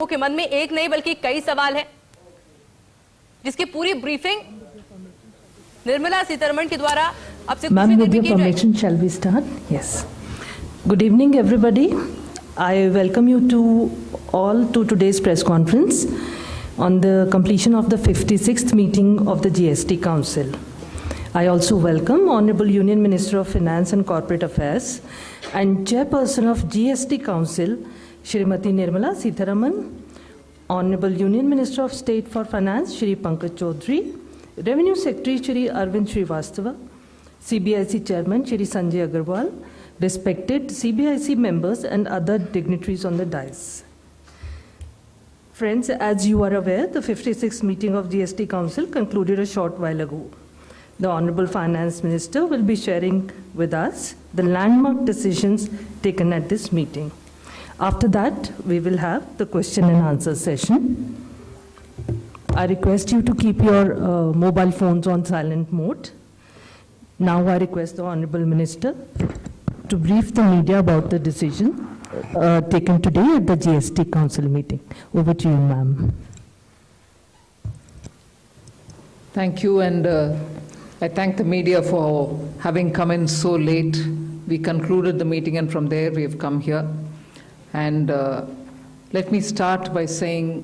के मन में एक नहीं बल्कि कई सवाल हैं, जिसकी पूरी ब्रीफिंग निर्मला सीतारमण के द्वारा आपसे Ma'am, with your permission, shall we start? Yes. Good evening, everybody. I welcome you to all to today's press conference on the completion of the 56th meeting of the GST Council. I also welcome Honorable Union Minister of Finance and Corporate Affairs and Chairperson of GST Council, Shrimati Nirmala Sitharaman, Honorable Union Minister of State for Finance, Shri Pankaj Chaudhary, Revenue Secretary, Shri Arvind Srivastava, CBIC Chairman, Shri Sanjay Agarwal, respected CBIC members and other dignitaries on the dais. Friends, as you are aware, the 56th meeting of GST Council concluded a short while ago. The Honorable Finance Minister will be sharing with us the landmark decisions taken at this meeting. After that, we will have the question and answer session. I request you to keep your mobile phones on silent mode. Now I request the Honorable Minister to brief the media about the decision taken today at the GST Council meeting. Over to you, ma'am. Thank you, and I thank the media for having come in so late. We concluded the meeting, and from there we have come here. And let me start by saying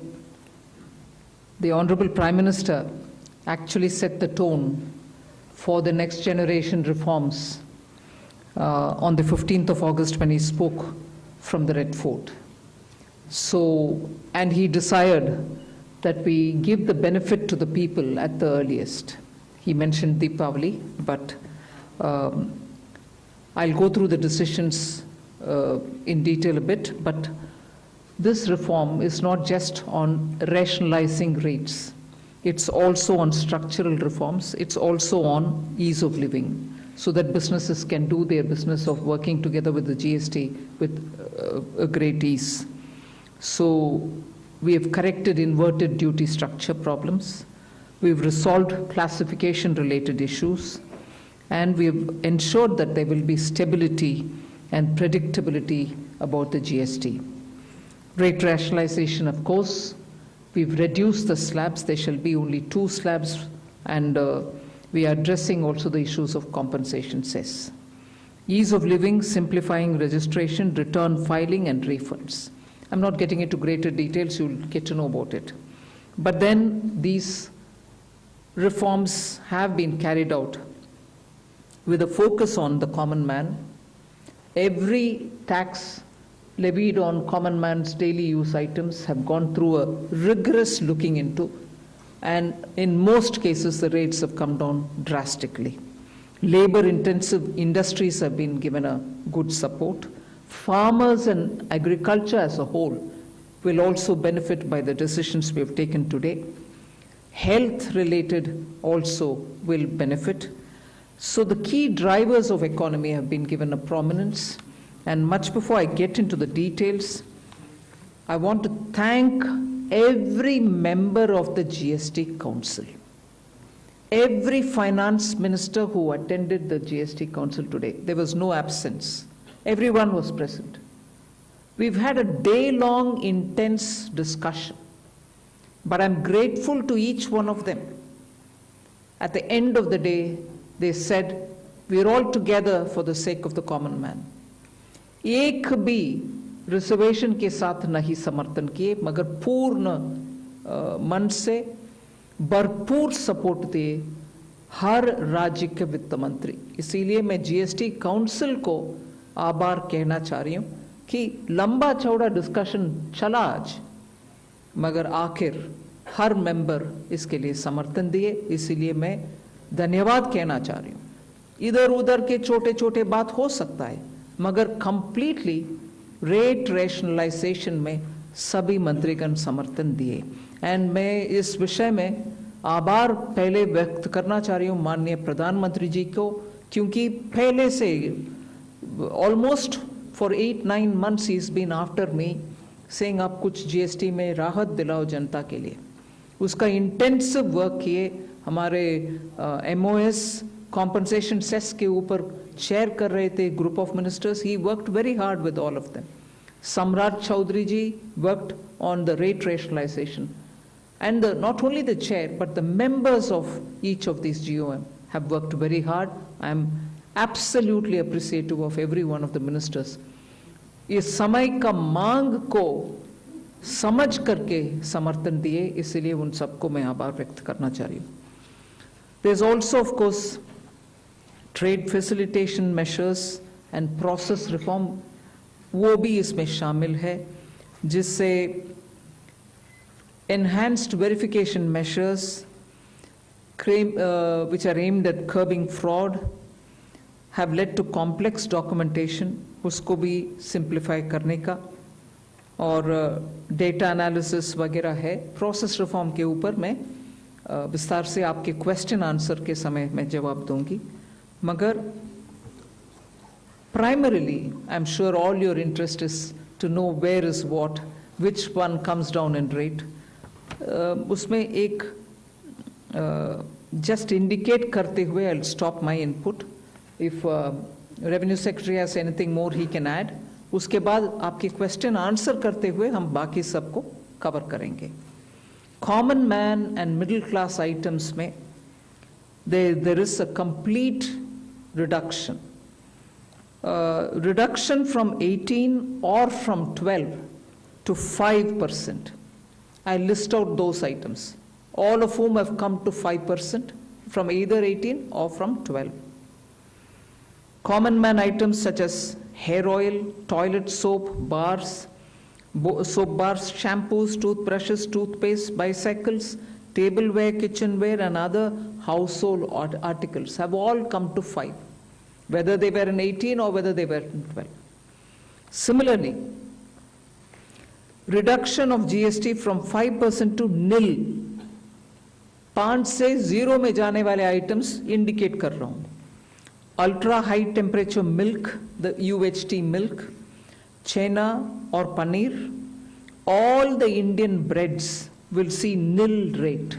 the Honorable Prime Minister actually set the tone for the next generation reforms on the 15th of August when he spoke from the Red Fort. So, and he desired that we give the benefit to the people at the earliest. He mentioned Deepavali, but I'll go through the decisions in detail a bit, but this reform is not just on rationalizing rates. It's also on structural reforms. It's also on ease of living, so that businesses can do their business of working together with the GST with a great ease. So we have corrected inverted duty structure problems. We've resolved classification-related issues, and we've ensured that there will be stability and predictability about the GST. Rate rationalization, of course, we've reduced the slabs. There shall be only 2 slabs, and we are addressing also the issues of compensation cess. Ease of living, simplifying registration, return filing, and refunds. I'm not getting into greater details. You'll get to know about it. But then these reforms have been carried out with a focus on the common man. Every tax levied on common man's daily use items have gone through a rigorous looking into, and in most cases the rates have come down drastically. Labor-intensive industries have been given a good support. Farmers and agriculture as a whole will also benefit by the decisions we have taken today. Health-related also will benefit. So the key drivers of economy have been given a prominence. And much before I get into the details, I want to thank every member of the GST Council, every finance minister who attended the GST Council today. There was no absence. Everyone was present. We've had a day-long intense discussion, but I'm grateful to each one of them. At the end of the day, they said, we're all together for the sake of the common man. एक भी reservation के साथ नहीं समर्थन किए, मगर पूर्ण मन से भरपूर सपोर्ट दिए हर राज्य के वित्त मंत्री. इसीलिए मैं जीएसटी काउंसिल को आभार कहना चाह रही हूँ कि लंबा चौड़ा डिस्कशन चला आज, मगर आखिर हर मेंबर इसके लिए समर्थन दिए. इसीलिए मैं धन्यवाद कहना चाह रही हूँ. इधर उधर के छोटे छोटे बात हो सकता है, मगर कंप्लीटली रेट रैशनलाइजेशन में सभी मंत्रीगण समर्थन दिए. एंड मैं इस विषय में आभार पहले व्यक्त करना चाह रही हूँ माननीय प्रधानमंत्री जी को, क्योंकि पहले से ऑलमोस्ट फॉर 8-9 months ही is been after me saying आप कुछ जीएसटी में राहत दिलाओ जनता के लिए. उसका इंटेंसिव वर्क किए. हमारे एमओएस कॉम्पनसेशन सेस के ऊपर चेयर कर रहे थे group of ministers. He worked very hard with all of them. Samrat Chaudhary ji worked on the rate rationalization. And not only the chair, but the members of each of these GOM have worked very hard. I am absolutely appreciative of every one of the ministers. इस समय का मांग को समझ करके समर्थन दिए, इसलिए उन सबको मैं आभार व्यक्त करना चाह रही हूँ. There's also, of course, trade facilitation measures and process reform, वो भी इसमें शामिल है, जिससे enhanced verification measures which are aimed at curbing fraud have led to complex documentation, उसको भी simplify करने का, और data analysis वगैरह है. Process reform के ऊपर मैं विस्तार से आपके question answer के समय में जवाब दूंगी. मगर primarily, I'm sure all your interest is to know where is what, which one comes down in rate. उसमें एक just indicate करते हुए I'll stop my input. If Revenue Secretary has anything more he can add. उसके बाद आपके question answer करते हुए हम बाकी सबको cover करेंगे. Common man and middle class items में there is a complete reduction. Reduction from 18 or from 12 to 5%. I list out those items, all of whom have come to 5% from either 18 or from 12. Common man items such as hair oil, toilet soap, bars, shampoos, toothbrushes, toothpaste, bicycles, tableware, kitchenware, and other household articles have all come to 5, whether they were in 18 or whether they were in 12. Similarly, reduction of GST from 5% to nil. 5 से 0 में जाने वाले items indicate कर रहा हूँ. Ultra high temperature milk, the UHT milk, chena or paneer, all the Indian breads will see nil rate.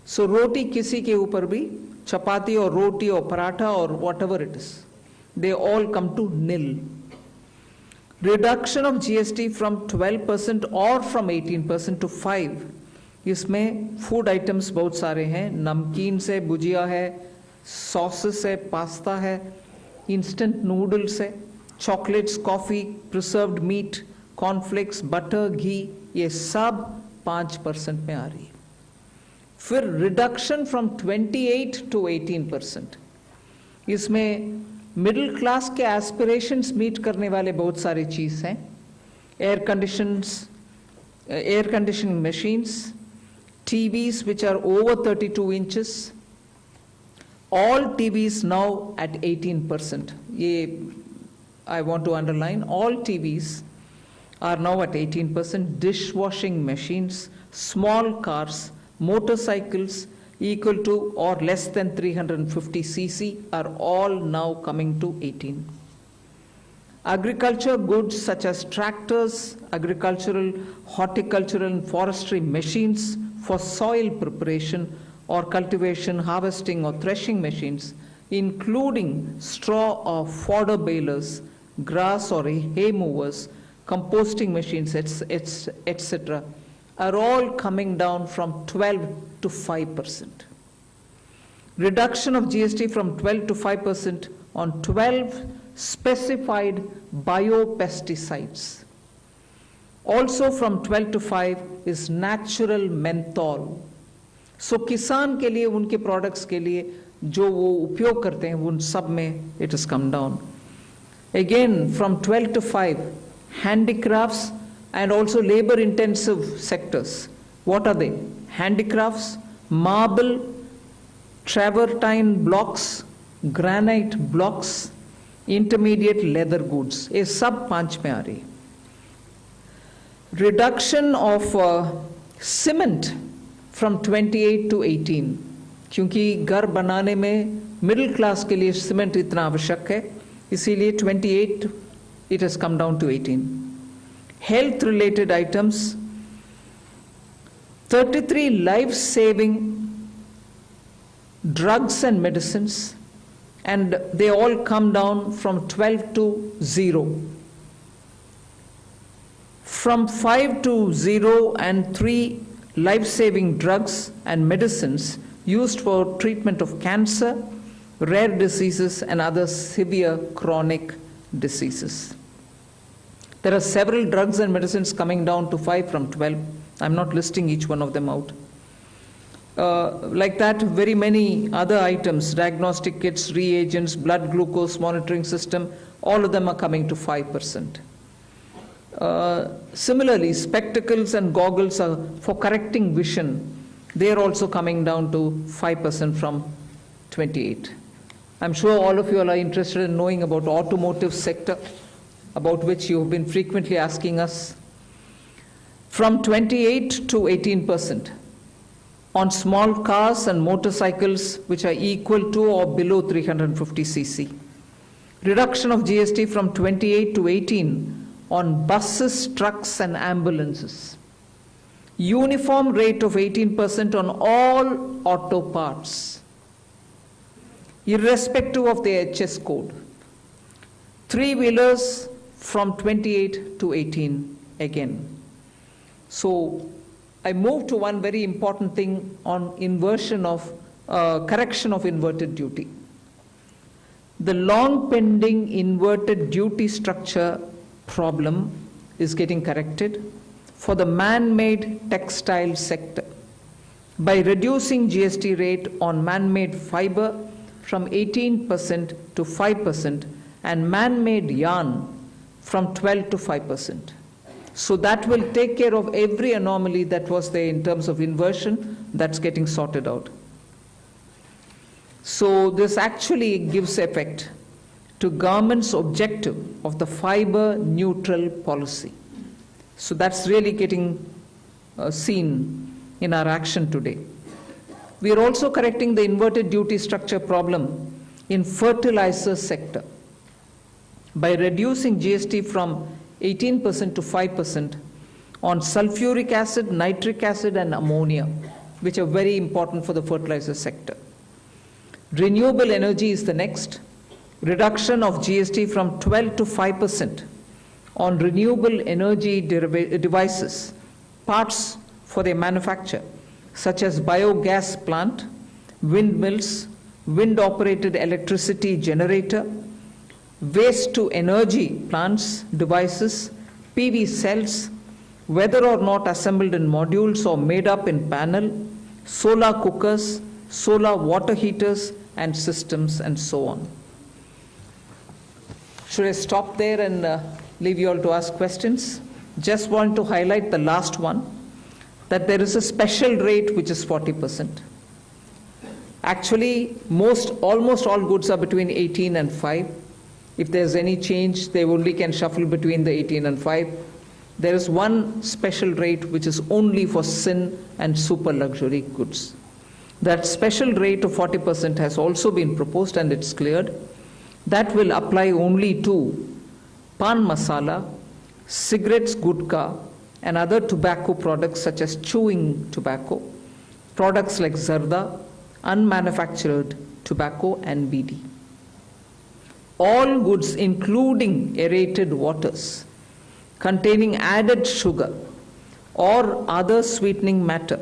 So roti किसी के ऊपर भी, chapati or roti or paratha or whatever it is, they all come to nil. Reduction of GST from 12% or from 18% to 5. इसमें food items बहुत सारे हैं, नमकीन से भुजिया है, sauces है, pasta है, instant noodles है, chocolates, coffee, preserved meat, cornflakes, butter, ghee, ये सब 5% में आ रही है. फिर reduction from 28 to 18%. इसमें मिडिल क्लास के एस्पिरेशंस मीट करने वाले बहुत सारे चीज़ हैं. Air conditioning machines, TVs which are over 32 inches, all TVs now at 18%. ये I want to underline, all TVs are now at 18%. Dishwashing machines, small cars, motorcycles equal to or less than 350 cc are all now coming to 18. Agriculture goods such as tractors, agricultural, horticultural and forestry machines for soil preparation or cultivation, harvesting or threshing machines, including straw or fodder balers, grass or hay movers, composting machines, etc., are all coming down from 12 to 5%. Reduction of GST from 12 to 5% on 12 specified biopesticides. Also from 12 to 5 is natural menthol. So किसान के लिए, उनके products के लिए जो वो उपयोग करते हैं, उन सब में it has come down. Again, from 12 to 5, handicrafts and also labor-intensive sectors. What are they? Handicrafts, marble, travertine blocks, granite blocks, intermediate leather goods. ये सब 5 में आ रही. Reduction of cement from 28 to 18. क्योंकि घर बनाने में middle class के लिए cement इतना आवश्यक है, इसीलिए 28 it has come down to 18. Health related items, 33 life-saving drugs and medicines, and they all come down from 12 to 0. from 5 to 0 and 3 life-saving drugs and medicines used for treatment of cancer, rare diseases, and other severe chronic diseases. There are several drugs and medicines coming down to 5 from 12. I'm not listing each one of them out. Like that, very many other items, diagnostic kits, reagents, blood glucose monitoring system, all of them are coming to 5%. Similarly, spectacles and goggles are for correcting vision. They are also coming down to 5% from 28. I'm sure all of you are interested in knowing about automotive sector, about which you have been frequently asking us. From 28 to 18% on small cars and motorcycles which are equal to or below 350 cc. Reduction of GST from 28 to 18 on buses, trucks, and ambulances. Uniform rate of 18% on all auto parts, irrespective of the HS code. Three-wheelers from 28 to 18 again. So I move to one very important thing on inversion of, correction of inverted duty. The long pending inverted duty structure problem is getting corrected for the man-made textile sector by reducing GST rate on man-made fiber from 18% to 5% and man-made yarn from 12 to 5%. So that will take care of every anomaly that was there in terms of inversion. That's getting sorted out. So this actually gives effect to government's objective of the fiber neutral policy. So that's really getting seen in our action today. We are also correcting the inverted duty structure problem in fertilizer sector by reducing GST from 18% to 5% on sulfuric acid, nitric acid, and ammonia, which are very important for the fertilizer sector. Renewable energy is the next. Reduction of GST from 12 to 5% on renewable energy devices, parts for their manufacture, such as biogas plant, windmills, wind-operated electricity generator, waste-to-energy plants, devices, PV cells, whether or not assembled in modules or made up in panel, solar cookers, solar water heaters, and systems, and so on. Should I stop there and leave you all to ask questions? Just want to highlight the last one, that there is a special rate which is 40%. Actually, almost all goods are between 18 and 5. If there's any change, they only can shuffle between the 18 and 5. There is one special rate which is only for sin and super luxury goods. That special rate of 40% has also been proposed and it's cleared. That will apply only to pan masala, cigarettes, gutka, and other tobacco products such as chewing tobacco, products like zarda, unmanufactured tobacco, and BD. All goods, including aerated waters, containing added sugar or other sweetening matter,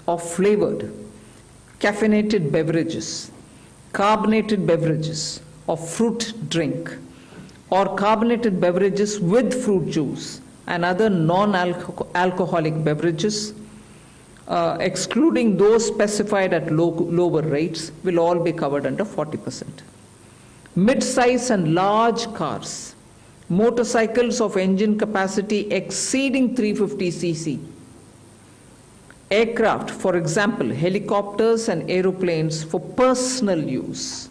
or flavored, caffeinated beverages, carbonated beverages, or fruit drink, or carbonated beverages with fruit juice and other non-alcoholic beverages, excluding those specified at lower rates, will all be covered under 40%. Mid-size and large cars, motorcycles of engine capacity exceeding 350 cc, aircraft, for example, helicopters and aeroplanes for personal use,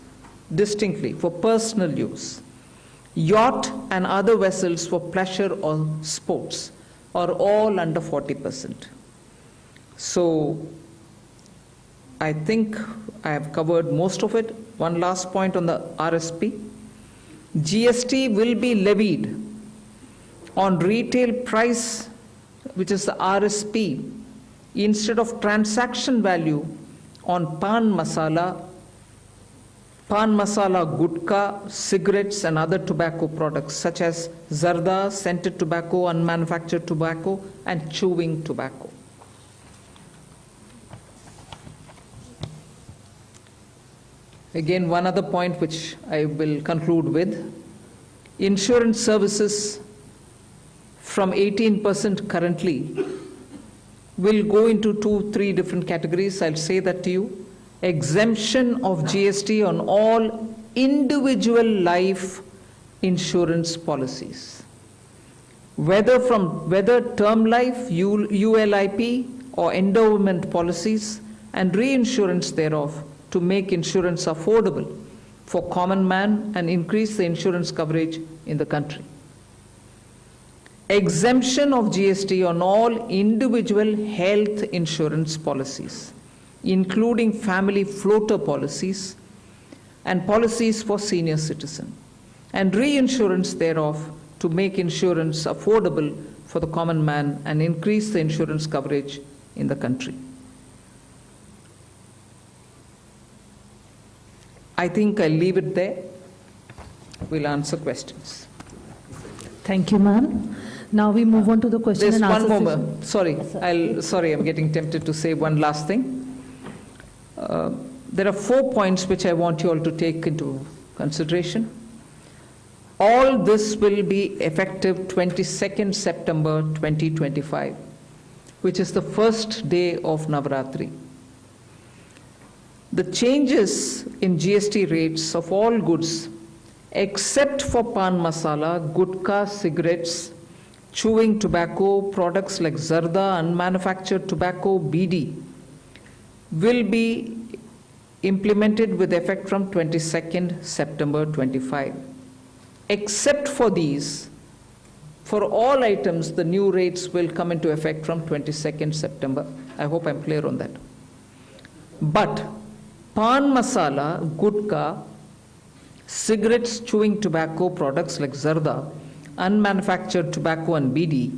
distinctly for personal use, yacht and other vessels for pleasure or sports are all under 40%. So I think I have covered most of it. One last point on the RSP. GST will be levied on retail price, which is the RSP, instead of transaction value on pan masala pan masala, gutka, cigarettes and other tobacco products such as zarda, scented tobacco, unmanufactured tobacco and chewing tobacco. Again, one other point which I will conclude with. Insurance services from 18% currently will go into 2-3 different categories. I'll say that to you. Exemption of GST on all individual life insurance policies. Whether term life, ULIP or endowment policies and reinsurance thereof, to make insurance affordable for common man and increase the insurance coverage in the country. Exemption of GST on all individual health insurance policies, including family floater policies and policies for senior citizen, and reinsurance thereof to make insurance affordable for the common man and increase the insurance coverage in the country. I think I'll leave it there. We'll answer questions. Thank you, ma'am. Now we move on to the question There's and answer one more. session. Sorry, I'm getting tempted to say one last thing. There are 4 points which I want you all to take into consideration. All this will be effective 22nd September 2025, which is the first day of Navratri. The changes in GST rates of all goods, except for pan masala, gutka, cigarettes, chewing tobacco, products like zarda, unmanufactured tobacco, BD, will be implemented with effect from 22nd September 25. Except for these, for all items, the new rates will come into effect from 22nd September. I hope I'm clear on that. But pan masala, gutka, cigarettes, chewing tobacco products like zarda, unmanufactured tobacco and BD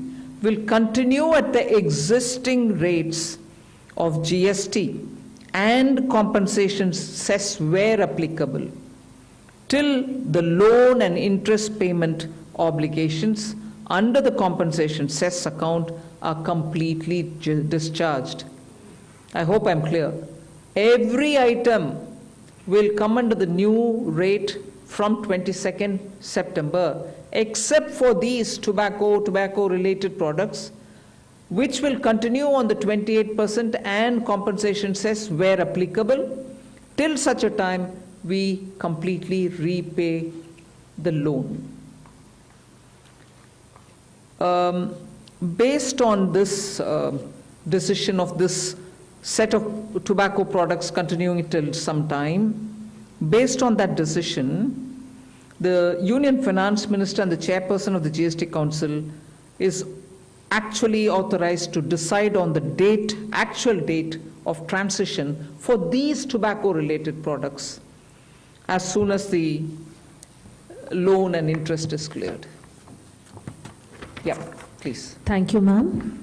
will continue at the existing rates of GST and compensation cess where applicable till the loan and interest payment obligations under the compensation cess account are completely discharged. I hope I'm clear. Every item will come under the new rate from 22nd September, except for these tobacco-related products, which will continue on the 28% and compensation cess where applicable, till such a time we completely repay the loan. Based on this decision of this set of tobacco products continuing till some time, based on that decision, the Union Finance Minister and the Chairperson of the GST Council is actually authorized to decide on the actual date of transition for these tobacco-related products as soon as the loan and interest is cleared. Yeah, please. Thank you, ma'am.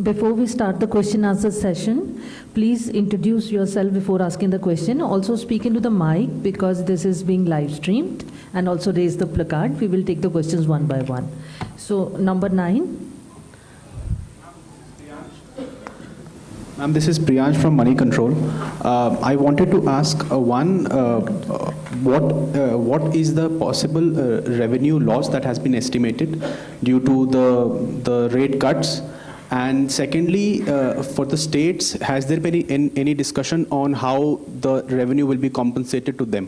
Before we start the question answer session, please introduce yourself before asking the question. Also speak into the mic because this is being live streamed, and also raise the placard. We will take the questions one by one. So number 9. Ma'am, this is Priyansh from Money Control. I wanted to ask what is the possible revenue loss that has been estimated due to the rate cuts? And secondly, for the states, has there been any discussion on how the revenue will be compensated to them?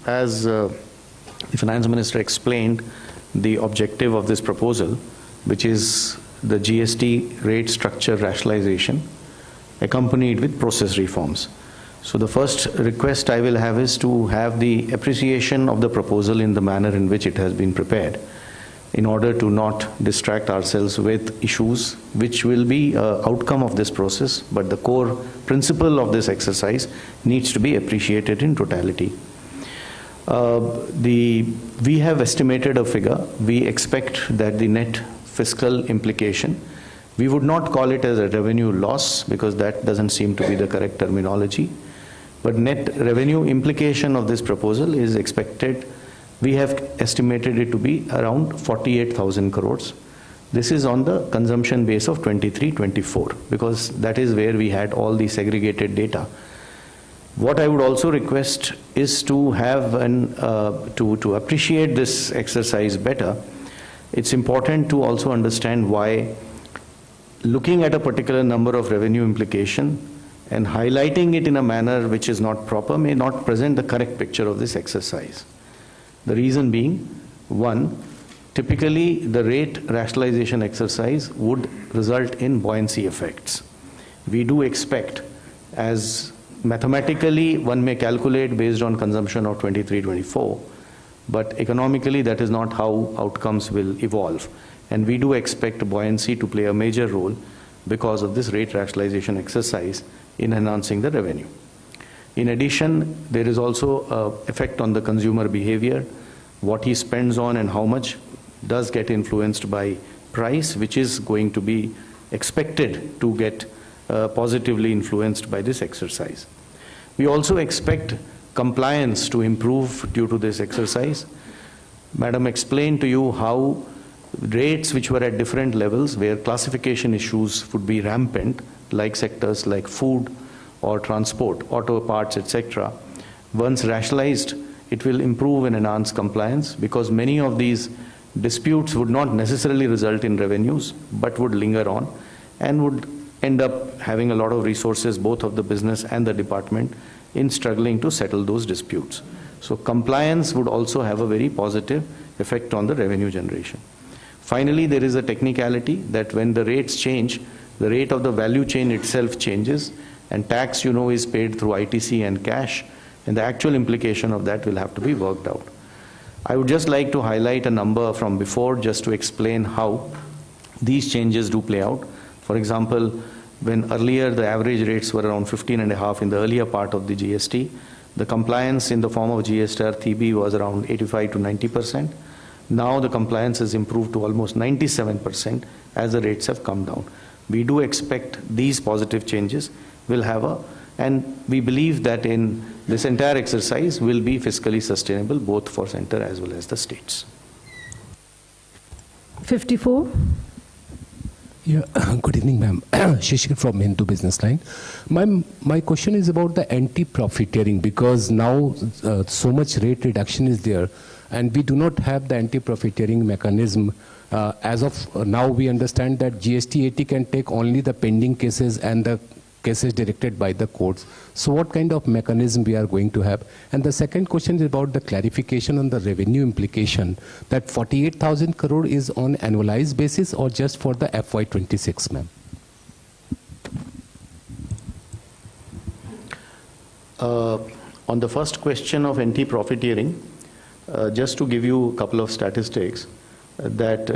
As the Finance Minister explained, the objective of this proposal, which is the GST rate structure rationalization, accompanied with process reforms. So the first request I will have is to have the appreciation of the proposal in the manner in which it has been prepared, in order to not distract ourselves with issues which will be an outcome of this process, but the core principle of this exercise needs to be appreciated in totality. We have estimated a figure. We expect that the net fiscal implication, we would not call it as a revenue loss because that doesn't seem to be the correct terminology. But net revenue implication of this proposal is expected, we have estimated it to be around 48,000 crores. This is on the consumption base of 23-24 because that is where we had all the segregated data. What I would also request is to have to appreciate this exercise better. It's important to also understand why looking at a particular number of revenue implication and highlighting it in a manner which is not proper may not present the correct picture of this exercise. The reason being, one, typically the rate rationalization exercise would result in buoyancy effects. We do expect, as mathematically one may calculate based on consumption of 23-24, but economically that is not how outcomes will evolve. And we do expect buoyancy to play a major role because of this rate rationalization exercise in enhancing the revenue. In addition, there is also an effect on the consumer behavior. What he spends on and how much does get influenced by price, which is going to be expected to get positively influenced by this exercise. We also expect compliance to improve due to this exercise. Madam explained to you how rates which were at different levels where classification issues would be rampant, like sectors like food or transport, auto parts, etc. Once rationalized, it will improve and enhance compliance because many of these disputes would not necessarily result in revenues but would linger on and would end up having a lot of resources, both of the business and the department, in struggling to settle those disputes. So compliance would also have a very positive effect on the revenue generation. Finally, there is a technicality that when the rates change, the rate of the value chain itself changes, and tax, you know, is paid through ITC and cash, and the actual implication of that will have to be worked out. I would just like to highlight a number from before just to explain how these changes do play out. For example, when earlier the average rates were around 15.5 in the earlier part of the GST, the compliance in the form of GST TB was around 85 to 90%. Now the compliance has improved to almost 97% as the rates have come down. We do expect these positive changes will have and we believe that in this entire exercise will be fiscally sustainable both for center as well as the states. 54. Yeah, good evening, ma'am. Shishir from Hindu Business Line. My question is about the anti-profiteering because now so much rate reduction is there and we do not have the anti-profiteering mechanism. As of now, we understand that GST 80 can take only the pending cases and the cases directed by the courts. So what kind of mechanism we are going to have? And the second question is about the clarification on the revenue implication, that 48,000 crore is on annualized basis or just for the FY26, ma'am? On the first question of anti-profiteering, just to give you a couple of statistics, that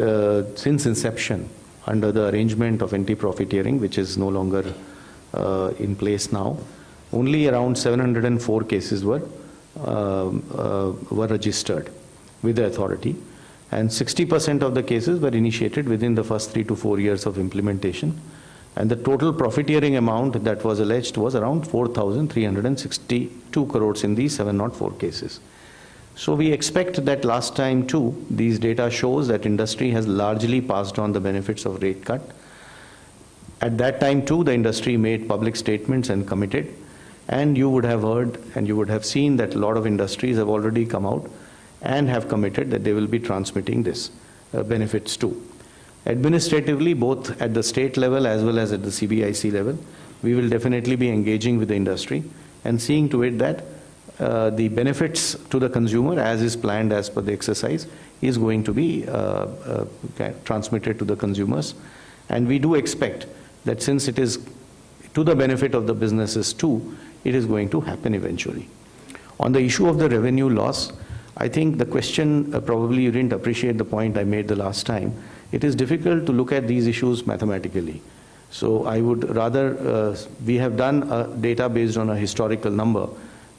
since inception, under the arrangement of anti-profiteering, which is no longer in place now, only around 704 cases were registered with the authority, and 60% of the cases were initiated within the first 3 to 4 years of implementation, and the total profiteering amount that was alleged was around 4,362 crores in these 704 cases. So we expect that last time too, these data shows that industry has largely passed on the benefits of rate cut. At that time too, the industry made public statements and committed, and you would have heard and you would have seen that a lot of industries have already come out and have committed that they will be transmitting this benefits too. Administratively, both at the state level as well as at the CBIC level, we will definitely be engaging with the industry and seeing to it that the benefits to the consumer, as is planned as per the exercise, is going to be transmitted to the consumers. And we do expect that since it is to the benefit of the businesses too, it is going to happen eventually. On the issue of the revenue loss, I think the question, probably you didn't appreciate the point I made the last time. It is difficult to look at these issues mathematically. So I would rather, we have done a data based on a historical number,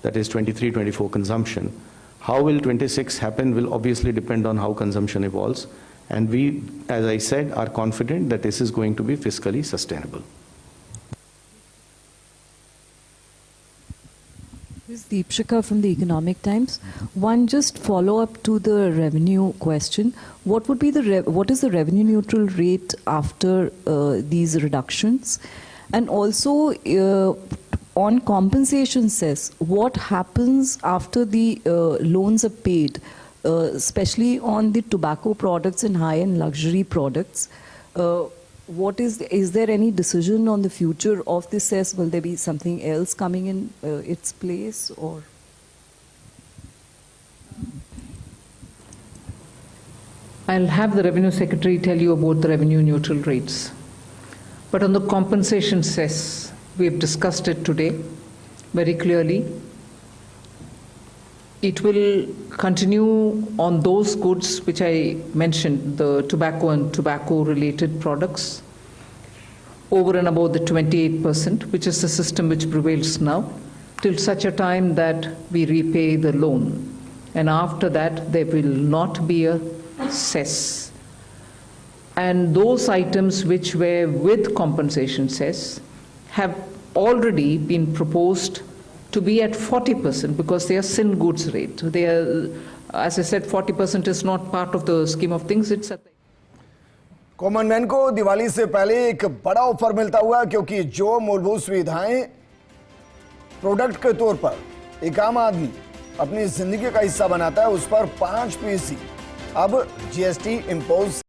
that is 23-24 consumption. How will 26 happen will obviously depend on how consumption evolves. And we, as I said, are confident that this is going to be fiscally sustainable. This is Deepshika from the Economic Times. One just follow up to the revenue question. What would be what is the revenue neutral rate after these reductions? And also on compensation cess, what happens after the loans are paid, especially on the tobacco products and high-end luxury products? Is there any decision on the future of this cess? Will there be something else coming in its place, or? I'll have the Revenue Secretary tell you about the revenue neutral rates. But on the compensation cess, we've discussed it today very clearly. It will continue on those goods which I mentioned, the tobacco and tobacco-related products, over and above the 28%, which is the system which prevails now, till such a time that we repay the loan. And after that, there will not be a cess. And those items which were with compensation cess have already been proposed to be at 40% because they are sin goods rate. They are, as I said, 40% is not part of the scheme of things. It's at the common man को दिवाली से पहले एक बड़ा offer मिलता हुआ क्योंकि जो मूलभूत सुविधाएं प्रोडक्ट के तौर पर एक आम आदमी अपनी जिंदगी का हिस्सा बनाता है उस पर 5% अब जीएसटी इंपोज